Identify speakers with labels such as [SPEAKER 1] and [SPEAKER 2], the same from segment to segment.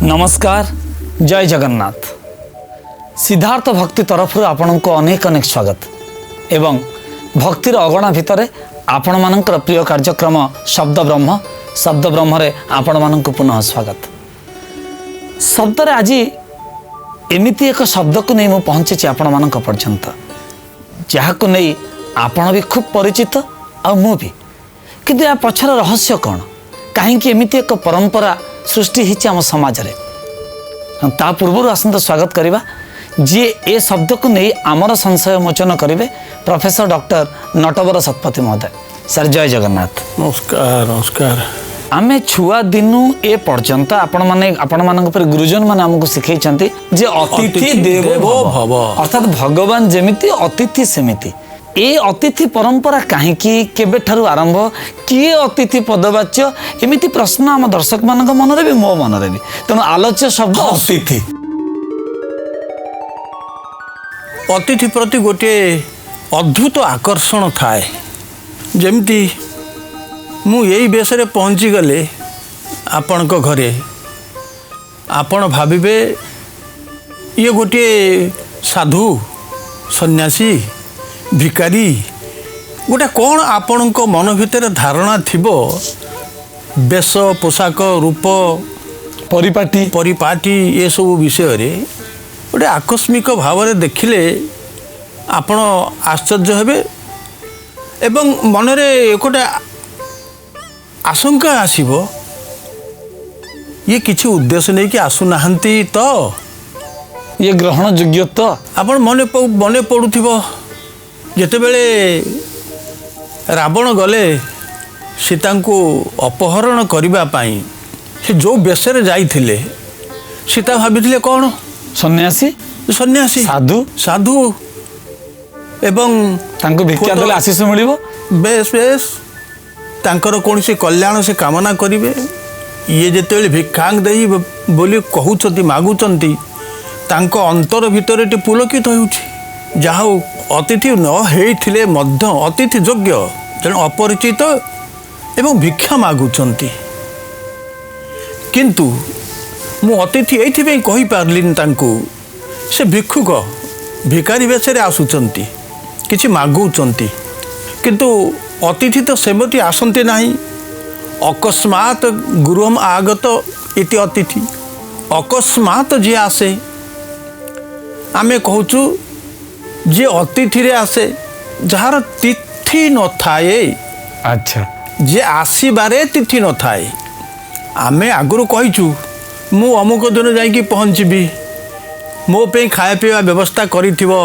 [SPEAKER 1] नमस्कार जय जगन्नाथ सिद्धार्थ भक्ति तरफ आपण को अनेक अनेक स्वागत एवं भक्तिर अगणा भितर आपण मानकर प्रिय कार्यक्रम शब्द ब्रह्म रे आपण मान पुनः स्वागत। शब्द रे आज एमिति एक शब्द को नहीं मुझे पहुँची आपण मान पर्यंत जहाँ को नहीं आपण भी खूब परिचित आ मु भी किंतु या पछर रहस्य कौन कहीं एमिति एक परंपरा सृष्टि होती आम समाज रे ता पूर्व आसंत स्वागत करवा जी ए शब्द को नहीं आमर संशय मोचन करेंगे प्रोफेसर डॉक्टर नटवर शतपथी महोदय। सर जय जगन्नाथ।
[SPEAKER 2] नमस्कार नमस्कार।
[SPEAKER 1] आमे छुआ दिनु ए पर्यंत आपण मान गुरुजन माने हमको शिखै जे अतिथि देवो भव अर्थात भगवान जेमिति अतिथि सेमिति ए अतिथि परंपरा कहीं केबे ठारू आरंभ किए अतिथि पदवाच्य एमिति प्रश्न आम दर्शक मान मन रे भी मो मन रे भी तेणु आलोच्य शब्द अतिथि
[SPEAKER 2] अतिथि प्रति गोटे अद्भुत आकर्षण थाए जेमती मु यही बेस रे पहुँची गले आपण को घरे आपण भाविबे ये गोटे साधु सन्यासी भिकारी गोटे कौन आपण को मन भितर धारणा थिबो बेश पोशाक रूप परिपाटी ये सब विषय रे गोटे आकस्मिक भाव रे देखिले आपण आश्चर्य हेबे एवं मनरे गोटे आशंका आसीबो ये किछि उद्देश्य नहीं कि आसु नाहंती तो
[SPEAKER 1] ये ग्रहण योग्य तो
[SPEAKER 2] आपण मने पड़ुथिबो जेतेबेले रावण गले सीता को अपहरण करबा पाई से जो बेसरे जाइथिले सीता भाबिथिले कौन
[SPEAKER 1] सन्यासी साधु एवं
[SPEAKER 2] तांको
[SPEAKER 1] भिक्षा देले आशीष मिलिबो
[SPEAKER 2] बेस तांकर कौन से कल्याण से कामना करिवे ये जेतेबेले भिक्षांग देई बोली कहउछती मागुचंती तांको अंतर भितर टे पुलकित होउछि जाहा अतिथि न हेइथिले मध्य अतिथि योग्य जन अपरिचित एवं भिक्षा मागुचंती किंतु मु अतिथि एइथिबे कहि पारलिन तांको से भिक्षुक भिकारी बेसरे आसुचंती किछि मागुचंती किंतु अतिथि तो सेमति आसंते नाही अकस्मात गृहम आगत इति अतिथि अकस्मात जे आसे आमे कहूचु जे अतिथि रे आसे जार तिथि न थाए
[SPEAKER 1] अच्छा
[SPEAKER 2] जे आसीबारे तिथि न थाए आमे आगुरु कहिचु मु अमुक दिन जाइकी पहुँचबी मो पे खाया पीवा व्यवस्था करिथिबो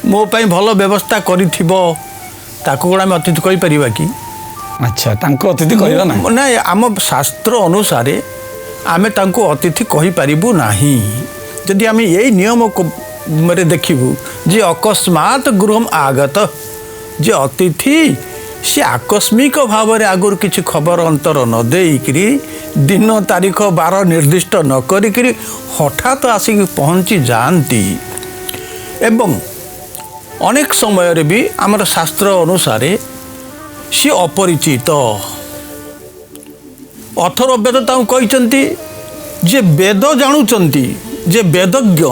[SPEAKER 2] मो पे भल व्यवस्था करिथिबो ताको गोड़ा में अतिथि कहि परिबा कि
[SPEAKER 1] अच्छा तांको अतिथि कहिबा ना
[SPEAKER 2] ना आम शास्त्र अनुसार आमे तांको अतिथि कहि परिबु नाही यदि आमे यही नियम को मेरे देखिबू जे अकस्मात गृहम आगत जे अतिथि से आकस्मिक भाव में आगुर किसी खबर अंतर न देकरी दिन तारीख बार निर्दिष्ट न करी हठात आसिक पहुँची जाती एवं अनेक समय रे भी आमर शास्त्र अनुसार सी अपरिचित अथर्ववेद कहते जे वेद जानुचंती जे वेदज्ञ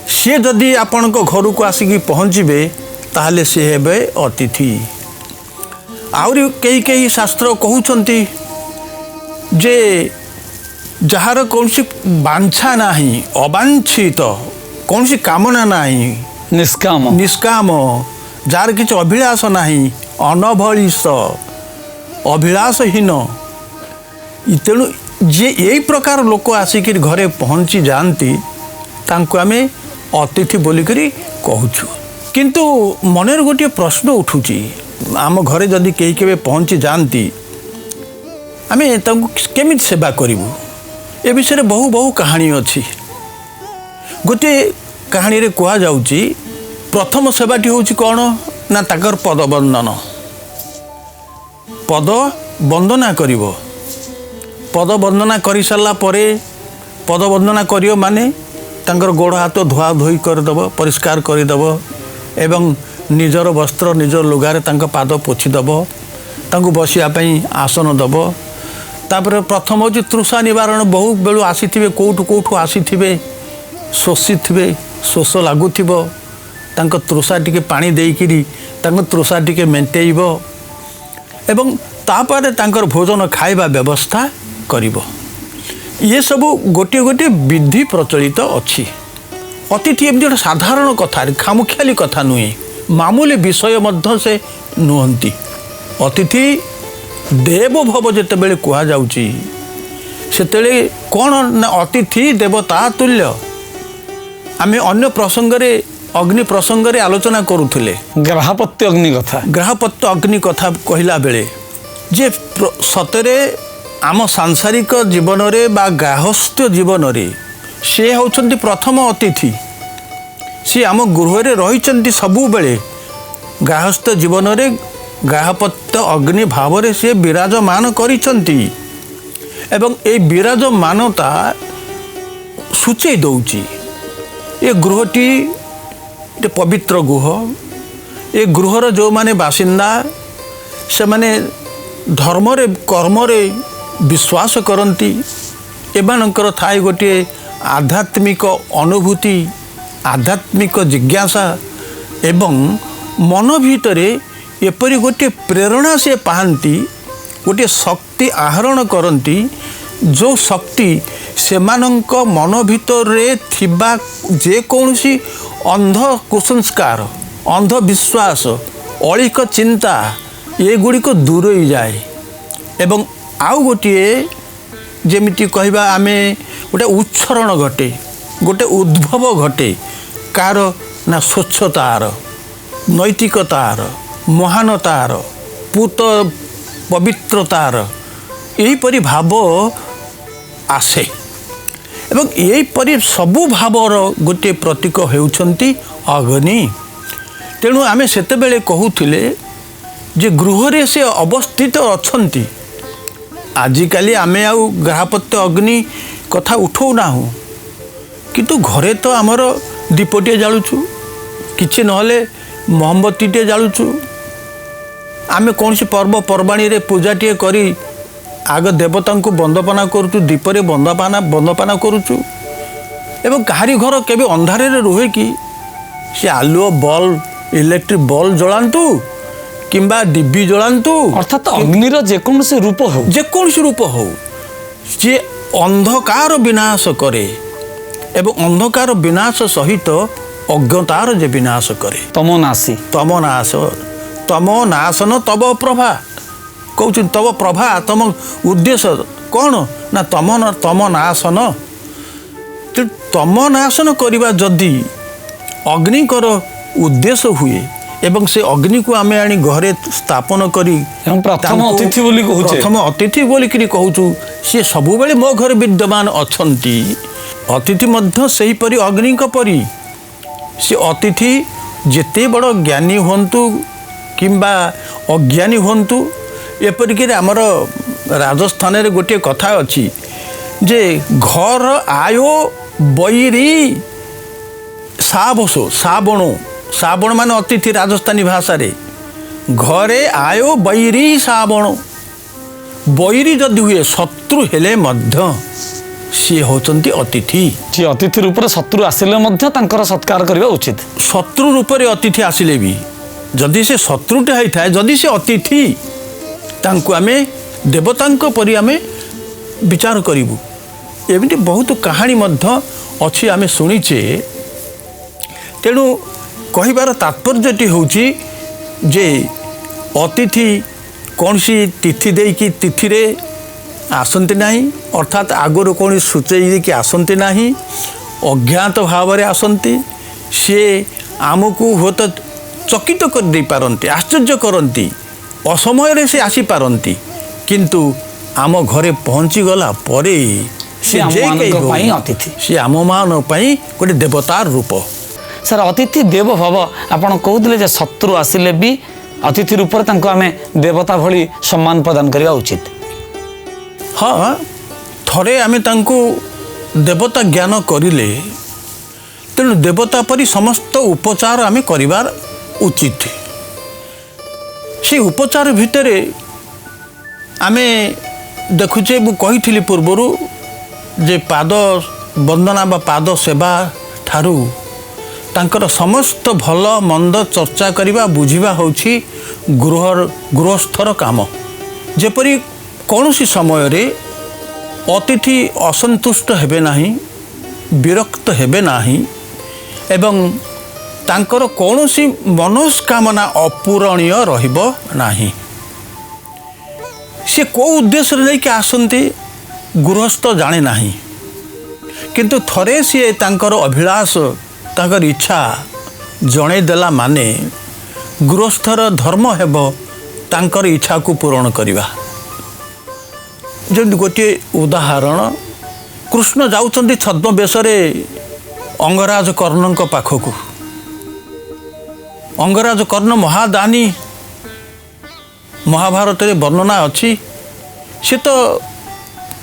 [SPEAKER 2] सी जदि आपण को घर को आसिक पहुँचे ताहले सी हेबे अतिथि आउरी कई शास्त्र कहउचंती जे जहार कौन सी बांछा नाही अबांछित कौन सी कामना नाही निष्काम जार किछ अभिलाष नाही अनभलिष अभिलाषहीन तेणु जे यही प्रकार लोक आसिक घरे पहुँची जाती तांको आमे अतिथि बोलिकरी कहूछु किंतु मनर गोटे प्रश्न उठुची आम घरे जदि कहीं के पहुँची जाती आमे तांको केमिति सेवा करिवु ए विषय बहु कहानी अच्छी गोटे कहानी रे कहा जाउची प्रथम सेवाटी होची कौन ना ताकर पद वंदना करिवो पद वंदना करि सारला परे पद वंदना करियो माने तांकर गोड़ हाथ धुआ धोई करदेव परिष्कार करदेव एवं निजर वस्त्र निजर लुगारे तांको पाद पोछीदेव तांको बसिया आसन देव तापर प्रथम हूँ तृषा निवारण बहु बेलू आसीथिबे कौठू आसीथिबे शोषिथिबे शोष लगुथिबो तांको तृषा टिके पानी देइकिरी तांको तृषा टिके मेंटेइब एवं तापर तांकर भोजन खाइबा व्यवस्था करिब। ये सबू गोटे गोटे विधि प्रचलित अच्छी। अतिथि एमती गोटे साधारण कथा खामुखियाली कथा नुहे मामूली विषय मध्य से नुहंती। अतिथि देव भव जेतेबेले कुहा जाउची सेतेले कौन ना अतिथि देवता तुल्य। आमे अन्य प्रसंगरे अग्नि प्रसंगरे आलोचना करूथिले
[SPEAKER 1] ग्राहपत्य
[SPEAKER 2] अग्नि कथा कहला बेले जे सतरे आम सांसारिक जीवन रे बा गाहस्थ्य जीवन रे से होउछंती प्रथम अतिथि। सी आम गृह रे रहिचंती सबु बेले गाहस्थ जीवन रे गाहपत्य अग्नि भाव रे से विराजमान करिसंती एवं ए विराजमानता सूचय दउची ए गृहटी ये पवित्र गृह। ए गृहर जो माने बासिंदा से माने धर्म रे कर्म रे विश्वास करती एमानकर थाए गोटे आध्यात्मिक अनुभूति आध्यात्मिक जिज्ञासा एवं मन भितरे एपरी गोटे प्रेरणा से पाती गोटे शक्ति आहरण करती जो शक्ति सेमानंक मन भितरे थिबा जे कौनसी अंध कुसंस्कार अंधविश्वास अलिक चिंता ये गुड़िक दूर ही जाए एवं आउ गोटे जेमिति कहबा आमे गोटे उच्छरण घटे गोटे उद्भव घटे कार ना स्वच्छतार नैतिकतार महानतार पूत पवित्रतार यहीपरि भाव आसे एवं यहीपरि सबु भावर गोटे प्रतीक हेउछंती अग्नि। तेणु आमे सेतेबेले कहूथिले जे गृहरे से अवस्थित अछंती। आजिकाली आमे आउ ग्राहपत्य अग्नि कथा उठौ नाहु किंतु घरे तो आमर दीपटे जालुछु किछि नहले मोमबत्तीटे जालुछु। आमे कौन पर्व पर्वाणी रे पूजाटे करी आग देवता को बंदपना करुचु दीपरे बंदपना करुचु एवं कहारी घर केबे अंधारे रुहे कि से आलुओ बल्ब इलेक्ट्रिक बल्ब जलांतु किंबा डिब्बी जलांतु
[SPEAKER 1] अर्थात अग्निर जेकोसी रूप हो सी अंधकार विनाश करे एवं अंधकार विनाश सहित अज्ञतार जे विनाश करे। तमो नाशन तब प्रभा कहूँ तब प्रभा तम उद्देश्य कौन ना तम नाशन। तम नाशन करवा जदि अग्निकर उद्देश्य हुए एवं से अग्नि को आमे आनी घरे स्थापन करी प्रथम
[SPEAKER 2] अतिथि बोलिकी कहूँ सी सबु बेले मो घर विद्यमान अछंती। अतिथि मध्य सही परी अग्नि परी से अतिथि जेते बड़ ज्ञानी हुंतु किंबा अज्ञानी हुंतु एपरिक आमर राजस्थान रे गोटे कथा अच्छी जे घर आयो बैरी साबसो साबण मान अतिथि राजस्थानी भाषा रे घरे आयो बैरी साबण बैरी जदि हुए शत्रु हेले मध्य सी होचंती अतिथि।
[SPEAKER 1] अतिथि रूप में शत्रु आसिले मध्य तांकर सत्कार करबा उचित।
[SPEAKER 2] शत्रु रूप में अतिथि आसिले भी जदि से शत्रुटे होता है जदि से अतिथि तांको आमे देवतांको परि आमे विचार करिबु। एमिति बहुत कहानी मध्य अच्छी आमे सुनिचे। तेणु कहिबार तात्पर्यटी होउची जे अतिथि कौन सी तिथि देकी तिथि रे आसंती नहीं अर्थात आगुरी कौन सूचई कि आसंती नहीं अज्ञात भाव रे आसंती सी आमको हुत चकित कर दे पारंती आश्चर्य करती असमय से आसी पारंती किंतु आम घरे पहुँची गला परे सी आम मान गोटे देवतार रूप।
[SPEAKER 1] सर अतिथि देव भव आपन कहते जे शत्रु आसिले भी अतिथि रूप आमे देवता भली सम्मान प्रदान करवा उचित।
[SPEAKER 2] हाँ थरे आमे तांको देवता ज्ञान करिले तेणु देवता परी समस्त उपचार आमे करिवार उचित। से उपचार भितरे आमे देखुचे मु कही पूर्वर जे पाद वंदना बा पाद सेवा ठारू तांकर समस्त भल मंद चर्चा करवा बुझिबा होछि गृहस्थर काम। जेपरि कौनसी समय रे अतिथि असंतुष्ट हेबे नाही, विरक्त हेबे नाही एवं तांकर कौनसी मनोस्कामना अपूरणीय रहिबो नाही। से को उद्देश्य लेके आसंती गृहस्थ जाने नाही, किंतु थरे सी तांकर अभिलाष तांकर इच्छा जणे देला माने गृहस्थर धर्म हेब तांकर इच्छा को पूरण करिबा। जब गोटे उदाहरण कृष्ण जाउचंदी छद्म बेशरे अंगराज कर्णଙ୍କ पाखକୁ। अंगराज कर्ण महादानी, महाभारत रे वर्णना अच्छी। से तो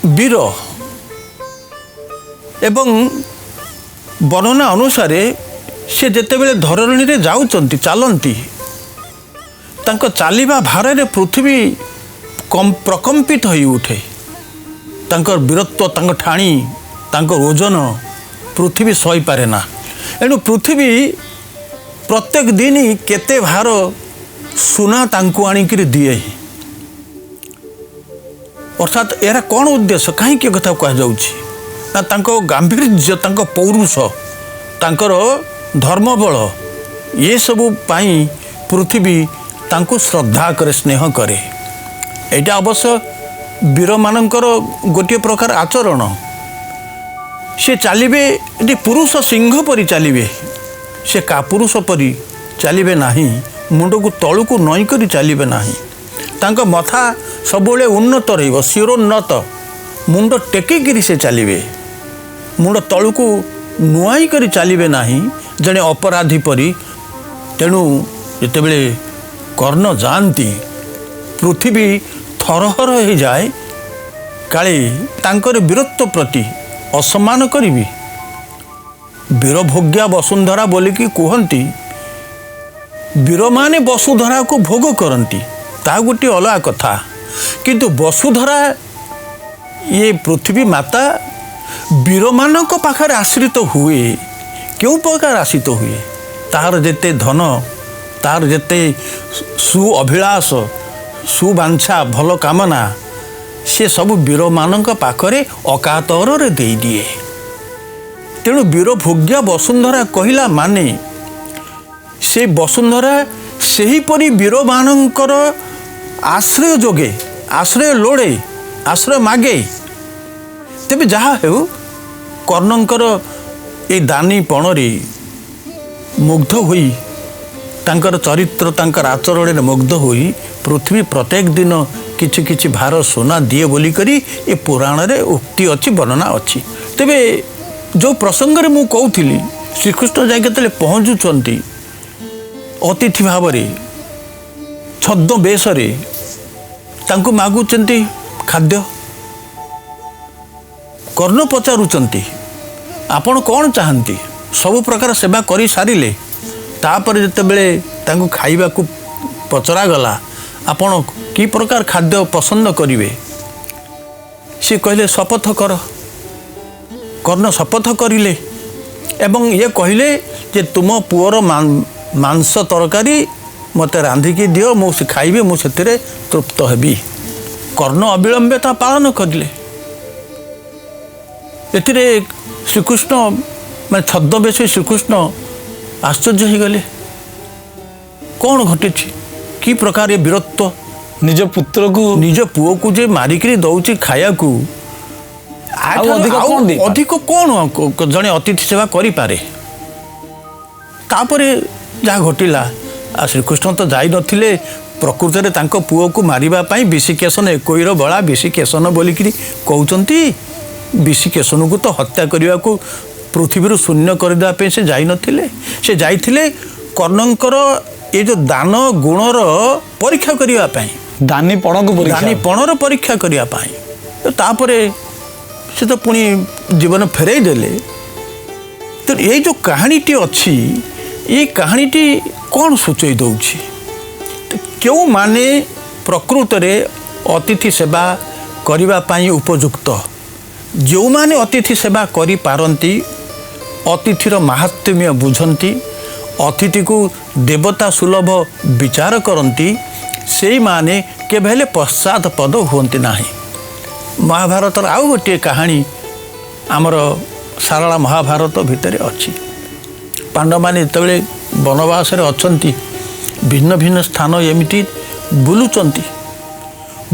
[SPEAKER 2] वीर एवं वर्णना अनुसार से जेतेबेले धरणी रे जाउचंती चलती तांको चालिबा भारे पृथ्वी प्रकम्पित होई उठे। तांकर वीरत्व, तांकर ठाणी, तांकर ओजन पृथ्वी सही पारे ना। एणु पृथ्वी प्रत्येक दिन केते भार सुना तांको आनिकिरी दिए। अर्थात एरा कौन उद्देश्य कहीं कथा कह जाउछि ना तांको गांभीर्य, तांको पौरुष, तांकर धर्मबल ये सबु पाई पृथ्वी तांको श्रद्धा करे, स्नेह करे। एटा अवश्य वीर मानकर गोटे प्रकार आचरण। से चलिए पुरुष सिंह परी चलिए, से का पुरुष परी चलिए नाही, मुंड को तलू को नई करी चलिए नाही। तांको मथा सबुले उन्नत रहिबो, शिरोन्नत, मुंड टेकिकी से चलिए, मुंड तलू को नुआई करी चलिए नाही जने अपराधी परी। तेणु जेतेबेले कर्ण जानती पृथ्वी थरहर हो जाए, काले तांकर वीरत्व प्रति असम्मान करी। वीरभोग्या वसुंधरा बोलिकी कहती, वीर माने वसुधरा को भोग करती, ता गोटे अलग कथा। किंतु वसुधरा ये पृथ्वी माता वीर मानक पाखर आश्रित हुए। क्यों प्रकार आश्रित हुए? तार जेते धन, तार जेते सु अभिलाष, सुबांछा, भल कामना से सब वीर मानक पाखरे अकातर दे दिए। तेणु वीर भोग्या वसुंधरा कहला माने से वसुंधरा सेहीपरि वीर मानकर आश्रय जोगे, आश्रय लोड़े, आश्रय मागे। तेबे जहा हेउ कर्णंकर ए दानी पणरे मुग्ध होई, तांकर चरित्र, तांकर आचरण मुग्ध होई पृथ्वी प्रत्येक दिन किछि किछि भार सोना दिए बोली करी ए पुराण रे उक्ति अच्छी, वर्णना अच्छी। तेबे जो प्रसंग रे मु कहूली, श्रीकृष्ण जाय केतले पहुँचुचंती अतिथि भाव में छद्म बेशरे तांको मागुचंती खाद्य। कर्ण पचारुचंती आपण कौन चाहती, सब प्रकार सेवा करी सारिले। तापर जेतेबेले तांको खाइबा को पचरा गला, आपण की प्रकार खाद्य पसंद करिवे, से कहले शपथ कर। कर्ण शपथ करिले एवं ये कहले जे तुम पुअर मांस तरकारी मते रांधिकी दियो, मु खाइबे, मु सेतिरे तृप्त हेबी। कर्ण अविलंबे ता पालन करिले। एतिरे श्रीकृष्ण मैं छद्मवेशी श्रीकृष्ण आश्चर्य हो गले, कौन घटी, कि प्रकार ये वीरत्व। निज पुत्र को, निज पुओ को जे मारिकी दौची खाया को, अधिक कौन जड़े अतिथि सेवा करि पारे। तापरे जहाँ घटिला, श्रीकृष्ण तो जाई नथिले प्रकृति में तांको पुओ को मारिबा पई विषिकेशन, एकोईर बला विषिकेशन बोलिकी कहउचंती। विषिकेशन को तो हत्या करने को पृथ्वी शून्य करदे से जाई नथिले। से जाइथिले कर्णंकर ये जो दान गुणर परीक्षा करने पाई, दानीपणर परीक्षा करने पाई। तापरे से तो पुणी जीवन फेरई देले। तो ये जो कहानीटी अच्छी, ये कहानीटी कौन सूचई दौछि, क्यों माने प्रकृत रे अतिथि सेवा କରିବା ପାଇଁ ଉପଯୁକ୍ତ। ଯେଉଁମାନେ ଅତିଥି ସେବା କରିପାରନ୍ତି, ଅତିଥିର ମାହାତ୍ମ୍ୟ ବୁଝନ୍ତି, ଅତିଥିକୁ ଦେବତା ସୁଲଭ ବିଚାର କରନ୍ତି, ସେଇମାନେ କେବେ ହେଲେ ପଶ୍ଚାତପଦ ହୁଅନ୍ତି ନାହିଁ। ମହାଭାରତର ଆଉ ଗୋଟିଏ କାହାଣୀ ଆମର ସାରଳା ମହାଭାରତ ଭିତରେ ଅଛି। ପାଣ୍ଡବମାନେ ଯେତେବେଳେ ବନବାସରେ ଅଛନ୍ତି, ଭିନ୍ନ ଭିନ୍ନ ସ୍ଥାନ ଏମିତି ବୁଲୁଛନ୍ତି,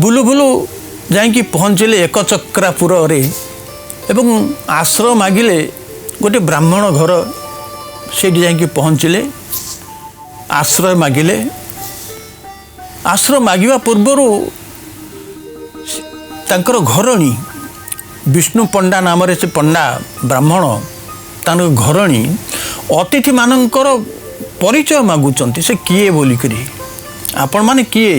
[SPEAKER 2] ବୁଲୁ ବୁଲୁ ଯାଇକି ପହଞ୍ଚିଲେ ଏକଚକ୍ରାପୁରରେ ଏବଂ ଆଶ୍ରୟ ମାଗିଲେ ଗୋଟିଏ ବ୍ରାହ୍ମଣ ଘର, ସେଇଠି ଯାଇକି ପହଞ୍ଚିଲେ, ଆଶ୍ରୟ ମାଗିଲେ। ଆଶ୍ରୟ ମାଗିବା ପୂର୍ବରୁ ତାଙ୍କର ଘରଣୀ ବିଷ୍ଣୁ ପଣ୍ଡା ନାମରେ ସେ ପଣ୍ଡା ବ୍ରାହ୍ମଣ, ତାଙ୍କ ଘରଣୀ ଅତିଥିମାନଙ୍କର ପରିଚୟ ମାଗୁଛନ୍ତି, ସେ କିଏ ବୋଲିକରି, ଆପଣମାନେ କିଏ,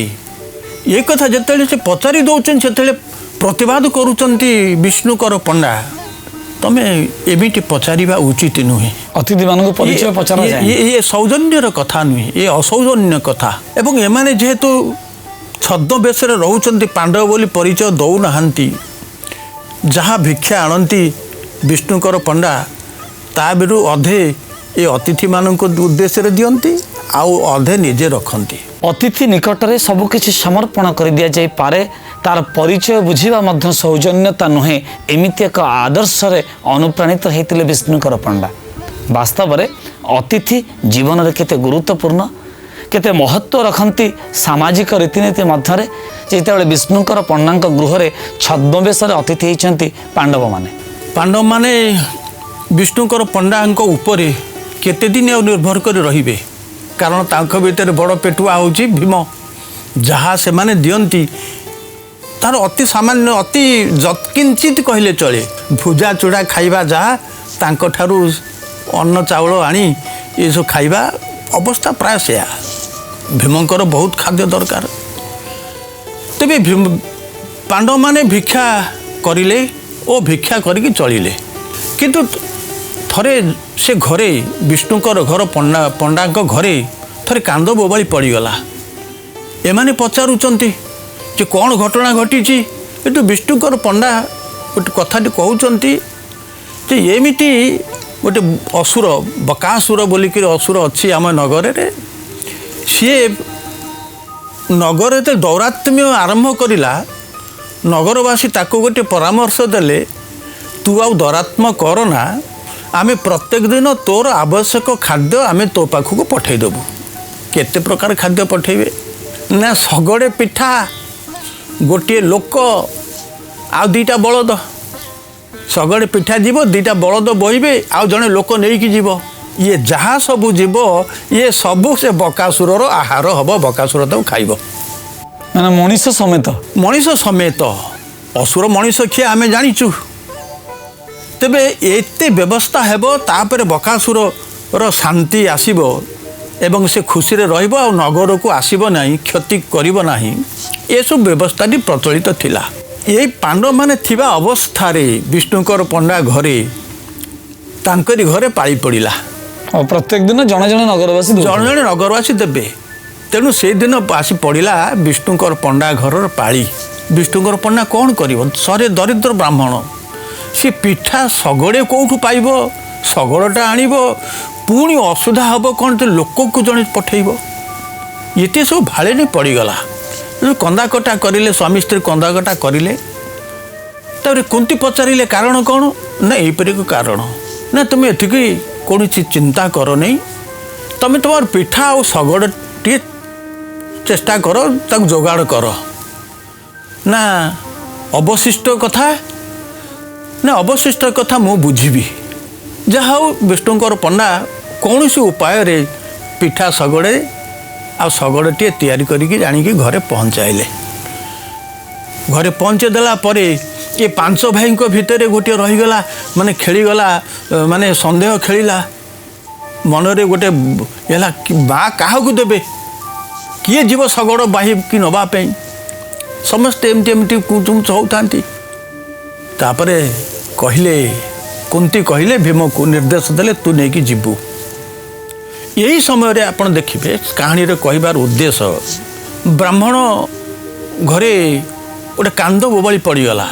[SPEAKER 2] ଏ କଥା ଯେତେବେଳେ ସେ ପଚାରି ଦେଉଛନ୍ତି, ସେତେବେଳେ ପ୍ରତିବାଦ କରୁଛନ୍ତି ବିଷ୍ଣୁଙ୍କର ପଣ୍ଡା, ତମେ ଏମିତି ପଚାରିବା ଉଚିତ ନୁହେଁ।
[SPEAKER 1] ଅତିଥିମାନଙ୍କୁ ପରିଚୟ ପଚରାଯାଏ।
[SPEAKER 2] ଏ ସୌଜନ୍ୟର କଥା ନୁହେଁ, ଏ ଅସୌଜନ୍ୟ କଥା। ଏବଂ ଏମାନେ ଯେହେତୁ ଛଦ୍ମବେଶରେ ରହୁଛନ୍ତି, ପାଣ୍ଡବ ବୋଲି ପରିଚୟ ଦେଉନାହାନ୍ତି, ଯାହା ଭିକ୍ଷା ଆଣନ୍ତି ବିଷ୍ଣୁଙ୍କର ପଣ୍ଡା, ତା ବିରୁ ଅଧେ ଏ ଅତିଥିମାନଙ୍କ ଉଦ୍ଦେଶ୍ୟରେ ଦିଅନ୍ତି, ଆଉ ଅଧେ ନିଜେ ରଖନ୍ତି।
[SPEAKER 1] ଅତିଥି ନିକଟରେ ସବୁକିଛି ସମର୍ପଣ କରିଦିଆଯାଇପାରେ, ତାର ପରିଚୟ ବୁଝିବା ମଧ୍ୟ ସୌଜନ୍ୟତା ନୁହେଁ, ଏମିତି ଏକ ଆଦର୍ଶରେ ଅନୁପ୍ରାଣିତ ହୋଇଥିଲେ ବିଷ୍ଣୁଙ୍କର ପଣ୍ଡା। ବାସ୍ତବରେ ଅତିଥି ଜୀବନରେ କେତେ ଗୁରୁତ୍ୱପୂର୍ଣ୍ଣ, କେତେ ମହତ୍ତ୍ୱ ରଖନ୍ତି ସାମାଜିକ ରୀତିନୀତି ମଧ୍ୟରେ। ଯେତେବେଳେ ବିଷ୍ଣୁଙ୍କର ପଣ୍ଡାଙ୍କ ଗୃହରେ ଛଦ୍ମବେଶରେ ଅତିଥି ହୋଇଛନ୍ତି
[SPEAKER 2] ପାଣ୍ଡବମାନେ ବିଷ୍ଣୁଙ୍କର ପଣ୍ଡାଙ୍କ ଉପରେ କେତେ ଦିନ ଆଉ ନିର୍ଭର କରି ରହିବେ? କାରଣ ତାଙ୍କ ଭିତରେ ବଡ଼ ପେଟୁଆ ହେଉଛି ଭୀମ। ଯାହା ସେମାନେ ଦିଅନ୍ତି ତାର ଅତି ସାମାନ୍ୟ, ଅତି ଯତ୍କିଞ୍ଚିତ କହିଲେ ଚଳେ। ଭୁଜା ଚୁଡ଼ା ଖାଇବା, ଯାହା ତାଙ୍କଠାରୁ ଅନ୍ନ ଚାଉଳ ଆଣି ଏସବୁ ଖାଇବା ଅବସ୍ଥା ପ୍ରାୟ ସେୟା। ଭୀମଙ୍କର ବହୁତ ଖାଦ୍ୟ ଦରକାର। ତେବେ ପାଣ୍ଡବମାନେ ଭିକ୍ଷା କରିଲେ ଓ ଭିକ୍ଷା କରିକି ଚଳିଲେ। କିନ୍ତୁ ଥରେ ସେ ଘରେ, ବିଷ୍ଣୁଙ୍କର ଘର ପଣ୍ଡାଙ୍କ ଘରେ ଥରେ କାନ୍ଦ ବୋବାଳି ପଡ଼ିଗଲା। ଏମାନେ ପଚାରୁଛନ୍ତି ଯେ କ'ଣ ଘଟଣା ଘଟିଛି? କିନ୍ତୁ ବିଷ୍ଣୁଙ୍କର ପଣ୍ଡା ଗୋଟେ କଥାଟି କହୁଛନ୍ତି ଯେ ଏମିତି ଗୋଟେ ଅସୁର, ବକାସୁର ବୋଲିକିରି ଅସୁର ଅଛି ଆମ ନଗରରେ। ସିଏ ନଗରରେ ଯେତେବେଳେ ଦୌରାତ୍ମ୍ୟ ଆରମ୍ଭ କରିଲା, ନଗରବାସୀ ତାକୁ ଗୋଟେ ପରାମର୍ଶ ଦେଲେ, ତୁ ଆଉ ଦୌରାତ୍ମ୍ୟ କରନା, ଆମେ ପ୍ରତ୍ୟେକ ଦିନ ତୋର ଆବଶ୍ୟକ ଖାଦ୍ୟ ଆମେ ତୋ ପାଖକୁ ପଠାଇଦେବୁ। କେତେ ପ୍ରକାର ଖାଦ୍ୟ ପଠାଇବେ ନା, ଶଗଡ଼େ ପିଠା, ଗୋଟିଏ ଲୋକ ଆଉ ଦୁଇଟା ବଳଦ। ଶଗଡ଼େ ପିଠା ଯିବ, ଦୁଇଟା ବଳଦ ବହିବେ, ଆଉ ଜଣେ ଲୋକ ନେଇକି ଯିବ। ଇଏ ଯାହା ସବୁ ଯିବ, ଇଏ ସବୁ ସେ ବକାସୁରର ଆହାର ହେବ, ବକାସୁର ତାକୁ ଖାଇବ।
[SPEAKER 1] ମାନେ ମଣିଷ
[SPEAKER 2] ସମେତ ଅସୁର ମଣିଷ ଖିଆ ଆମେ ଜାଣିଛୁ। ତେବେ ଏତେ ବ୍ୟବସ୍ଥା ହେବ, ତାପରେ ବକାସୁରର ଶାନ୍ତି ଆସିବ ଏବଂ ସେ ଖୁସିରେ ରହିବ, ଆଉ ନଗରକୁ ଆସିବ ନାହିଁ, କ୍ଷତି କରିବ ନାହିଁ। ଏସବୁ ବ୍ୟବସ୍ଥାଟି ପ୍ରଚଳିତ ଥିଲା। ଏଇ ପାଣ୍ଡବମାନେ ଥିବା ଅବସ୍ଥାରେ ବିଷ୍ଣୁଙ୍କର ପଣ୍ଡା ଘରେ, ତାଙ୍କରି ଘରେ ପାଳି ପଡ଼ିଲା।
[SPEAKER 1] ପ୍ରତ୍ୟେକ ଦିନ ଜଣେ ଜଣେ
[SPEAKER 2] ନଗରବାସୀ ଦେବେ। ତେଣୁ ସେଇଦିନ ଆସି ପଡ଼ିଲା ବିଷ୍ଣୁଙ୍କର ପଣ୍ଡା ଘରର ପାଳି। ବିଷ୍ଣୁଙ୍କର ପଣ୍ଡା କ'ଣ କରିବ? ସରେ ଦରିଦ୍ର ବ୍ରାହ୍ମଣ, ସେ ପିଠା ଶଗଡ଼େ କେଉଁଠୁ ପାଇବ? ଶଗଡ଼ଟା ଆଣିବ, ପୁଣି ଅସୁବିଧା ହେବ କ'ଣ, ତ ଲୋକକୁ ଜଣେ ପଠାଇବ। ଏତେ ସବୁ ଭାଳେଣି ପଡ଼ିଗଲା। କନ୍ଦାକଟା କରିଲେ, ସ୍ୱାମୀ ସ୍ତ୍ରୀ କନ୍ଦାକଟା କରିଲେ। ତାପରେ କୁନ୍ତି ପଚାରିଲେ କାରଣ କ'ଣ? ନା ଏହିପରି କାରଣ। ନା ତୁମେ ଏତିକି କୌଣସି ଚିନ୍ତା କର ନାହିଁ, ତୁମେ ତୁମର ପିଠା ଆଉ ଶଗଡ଼ଟିଏ ଚେଷ୍ଟା କର, ତାକୁ ଯୋଗାଡ଼ କର। ନା ଅବଶିଷ୍ଟ କଥା ମୁଁ ବୁଝିବି। ଯାହା ହଉ, ବିଷ୍ଣୁଙ୍କର ପଣ୍ଡା କୌଣସି ଉପାୟରେ ପିଠା ଶଗଡ଼େ ଆଉ ଶଗଡ଼ଟିଏ ତିଆରି କରିକି ଆଣିକି ଘରେ ପହଞ୍ଚାଇଲେ। ଘରେ ପହଞ୍ଚାଇ ଦେଲା ପରେ ଏ ପାଞ୍ଚ ଭାଇଙ୍କ ଭିତରେ ଗୋଟିଏ ରହିଗଲା, ମାନେ ଖେଳିଗଲା, ମାନେ ସନ୍ଦେହ ଖେଳିଲା ମନରେ। ଗୋଟେ ହେଲା, ମା କାହାକୁ ଦେବେ, କିଏ ଯିବ ଶଗଡ଼ ବାହିକି ନେବା ପାଇଁ? ସମସ୍ତେ ଏମିତି କୁଚୁମୁଚ ହେଉଥାନ୍ତି। ତାପରେ କୁନ୍ତି କହିଲେ, ଭୀମକୁ ନିର୍ଦ୍ଦେଶ ଦେଲେ, ତୁ ନେଇକି ଯିବୁ। ଏହି ସମୟରେ ଆପଣ ଦେଖିବେ, କାହାଣୀରେ କହିବାର ଉଦ୍ଦେଶ୍ୟ, ବ୍ରାହ୍ମଣ ଘରେ गोटे कांद बोबाली पड़गला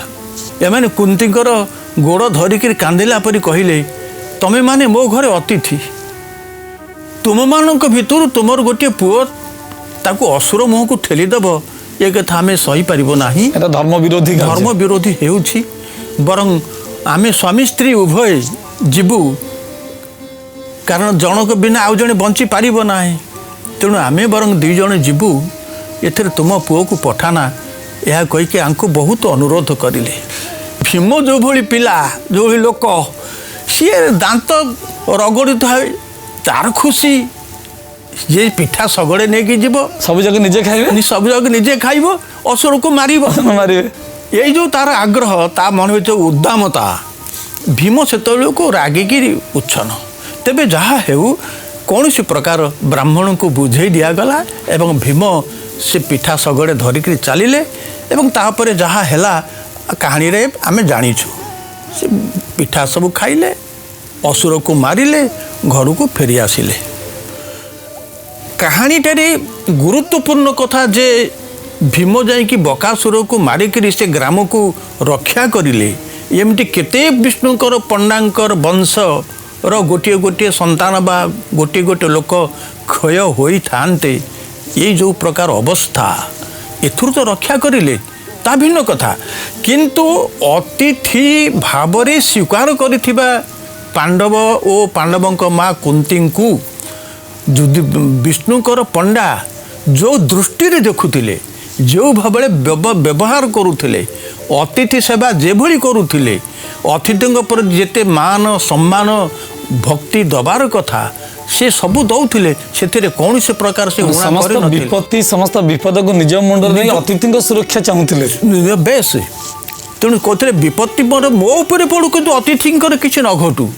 [SPEAKER 2] एमाने कुंतीकर गोड़ धरिक कांदिला परी कहले तमे माने मो घरे अतिथि तुम मानक भितर तुमर गोटे पुओ ताकू असुर मुह को ठेलीदेव ये कथा आम सही पार ना
[SPEAKER 1] धर्म विरोधी
[SPEAKER 2] धर्म विरोधी होउछि बरं आमे स्वामी स्त्री उभय जीवु कारण जनक बिना आउ जणे बंची पारिब ना तेणु आमे बरं दुई जण जीवु एथिरे तुम पुओ को पठाना यह कहीकि आंको बहुत अनुरोध करिले भीम जो भली पिला जो भली लोक सी दांत रगड़ी थाए तार खुशी ये पिठा सगड़े नहीं जीव
[SPEAKER 1] सब जगह निजे खाइबे
[SPEAKER 2] सब जगह निजे खाइब असुर को मारिब यही जो तार आग्रह ता मन में उद्दामता भीम से को रागिकी उच्छन तेबे जहा हेउ कौन सी प्रकार ब्राह्मण को बुझे दिगला एवं भीम से पिठा सगड़े धरिक चलिले एवं तापर जहा हैला कहानी रे आमे जानिछु से पिठा सब खाइले असुर को मारिले घर को फेरी आसिले कहानीटारे गुरुत्वपूर्ण कथा जे भीम जाइकी बकासुर को मारिक से ग्राम को रक्षा करिले एमती केते विष्णुकर पंडांकर वंश रो गोटे गोटे संतान बा गोटे गोटे लोक क्षय होई थांते ये जो प्रकार अवस्था एथुर तो रक्षा करिले ता भिन्न कथा किंतु अतिथि भावरे स्वीकार करिथिबा पांडव ओ पांडवंक माँ कुंती को विष्णुकर पंडा जो दृष्टि देखुले जो भाव व्यवहार करुले अतिथि सेवा जेभली करुले अतिथि पर जेते मान सम्मान भक्ति दबार कथा से सबू दौले से कौन से प्रकार से
[SPEAKER 1] समस्त विपत्ति समस्त विपद को निज मुंडे अतिथि सुरक्षा चाहूले
[SPEAKER 2] बेस तेणु कहते विपत्ति पर मो उपर पड़ू कि अतिथि किसी न घटू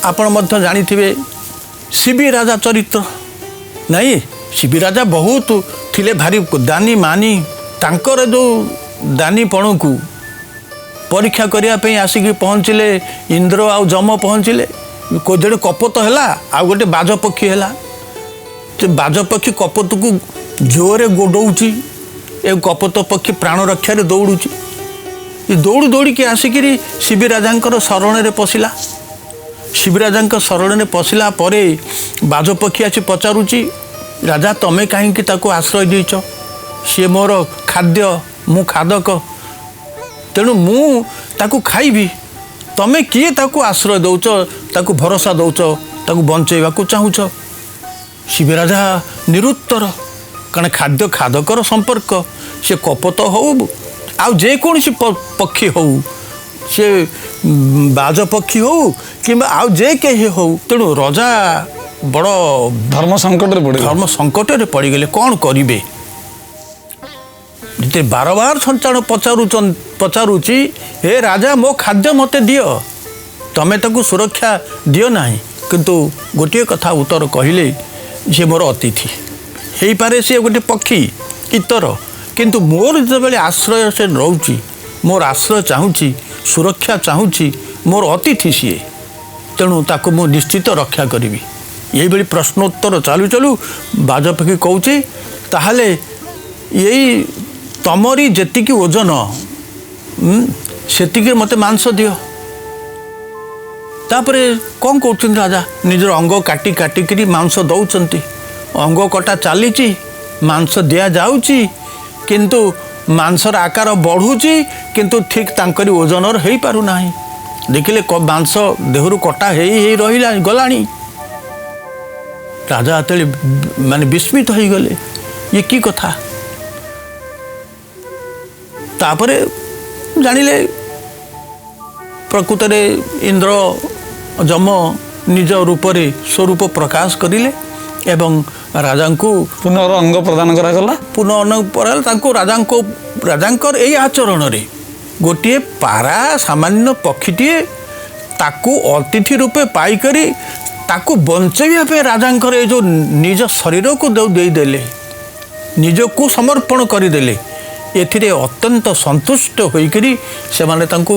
[SPEAKER 2] आपण जानी शिवी राजा चरित्र नहीं शिवी राजा बहुत थिले भारी दानी मानी तांकर जो दानीपण को परीक्षा करने आसिक पहुँचले इंद्र आउ जम पहुँचले जोड़े कपत है आ गोटे बाजपक्षी है बाजपक्षी कपत को जोरे गोड़ौची ए कपत पक्षी प्राण रक्षा दौड़ुची दौड़ी दौड़ी के आसिक शिवी राजा शरण में पशिला शिवी राजा शरण में पशिला परे बाजपक्षी आसी पचारुची राजा तमें कहीं आश्रय देच सी मोर खाद्य मु खादक तेणु मु ताकू खाइबी तमें किए ताकू आश्रय दौच ताकू भरोसा दौच ताकू बंचेवा चाहूच शिवी राजा निरुत्तर कारण खाद्य खादकर संपर्क से कपत हो आउ जेकोसी पक्षी हो सी बाज पक्षी हो कि आउ जे कहीं हो तेणु राजा बड़
[SPEAKER 1] धर्म
[SPEAKER 2] संकट पड़गले कौन करेंगे जिते बार बार संचार पचारुची हे राजा मो खाद्य मते दियो तमें ताकू सुरक्षा दियो नाही किंतु गोटे कथा उत्तर कहले जे मोर अतिथि हे पारे से गोटे पक्षी इतर किंतु मोर जो आश्रय से रोची मोर आश्रय चाहूँगी सुरक्षा चाहूँगी मोर अतिथि सी तेणु ताकू मु निश्चित रक्षा करी यही प्रश्नोत्तर चालू चालू बाजपक्षी कहूँ ताहले यही तमरी जेतिकी ओजन सेतिकी मते मांस दियो तापरे कौन कहते राजा निजर अंग काटी काटिकी मांस दौरान अंग कटा चली मांस दिया जाउची किंतु मांसर आकार बढ़ुची किंतु ठीक तांकरी ओजनर हो पारु नाही देखिले मांस देहरु कटा हे रहिला गलानी राजा आते माने विस्मित हो गले ये की कथा तापरे जानिले प्रकृत इंद्र जम निज रूप स्वरूप प्रकाश करिले एवं राजा को
[SPEAKER 1] पुनः अंग प्रदान करागला
[SPEAKER 2] पुनः अंग प्रदान राजा यही आचरण रे गोटे पारा सामान्य पक्षीटीए ताकू अतिथि रूपे पाइकरी ताकू बंचेवा पे राजा ये जो निज शरीर को देदेले निज को समर्पण करदेले एथिरे अत्यंत संतुष्ट होइकरी से माने तांकू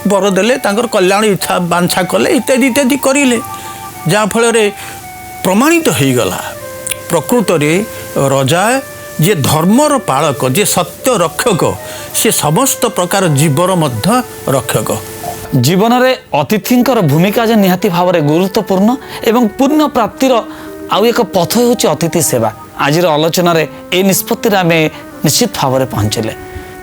[SPEAKER 2] बर देले तांकर कल्याण इच्छा बांछा कले इत्यादि इत्यादि करिले जहाँ फल प्रमाणित हो गला प्रकृत रे राजा जे धर्मर पालक जे सत्य रक्षक से समस्त प्रकार जीवर मध्य रक्षक।
[SPEAKER 1] जीवन में अतिथिंकर भूमिका जे निहाती भाव में गुरुत्वपूर्ण एवं पुण्य प्राप्तिर आउ एक पथ होची अतिथि सेवा। आज आलोचन ए निष्पत्ति आम निश्चित भाव में पहुँचले।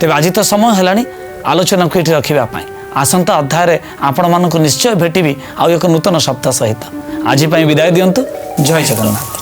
[SPEAKER 1] तेज आज तो समय है आलोचना को ये रखापी। आसंता अध्याय आपण मानक निश्चय भेटी आउ एक नूतन सप्ताह सहित। आज विदाय दिंतु। जय जगन्नाथ।